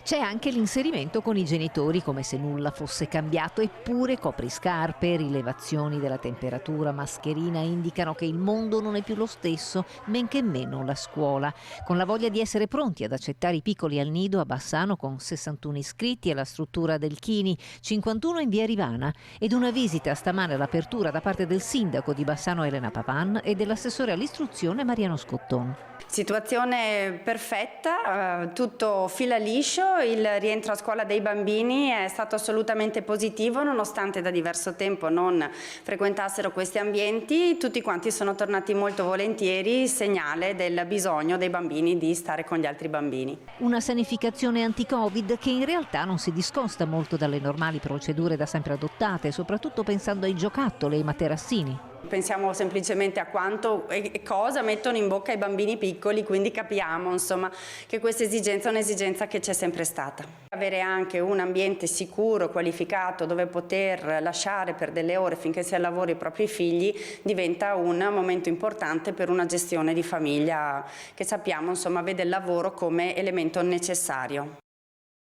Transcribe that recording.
C'è anche l'inserimento con i genitori come se nulla fosse cambiato, eppure copriscarpe, rilevazioni della temperatura, mascherina indicano che il mondo non è più lo stesso, men che meno la scuola. Con la voglia di essere pronti ad accettare i piccoli al nido a Bassano con 61 iscritti alla struttura del Chini, 51 in via Rivana ed una visita stamane all'apertura da parte del sindaco di Bassano Elena Pavan e dell'assessore all'istruzione Mariano Scotton. Situazione perfetta, tutto fila liscio, il rientro a scuola dei bambini è stato assolutamente positivo nonostante da diverso tempo non frequentassero questi ambienti, tutti quanti sono tornati molto volentieri, segnale del bisogno dei bambini di stare con gli altri bambini. Una sanificazione anti-Covid che in realtà non si discosta molto dalle normali procedure da sempre adottate, soprattutto pensando ai giocattoli e ai materassini. Pensiamo semplicemente a quanto e cosa mettono in bocca i bambini piccoli, quindi capiamo insomma che questa esigenza è un'esigenza che c'è sempre stata. Avere anche un ambiente sicuro, qualificato, dove poter lasciare per delle ore finché si è al lavoro i propri figli diventa un momento importante per una gestione di famiglia che sappiamo insomma vede il lavoro come elemento necessario.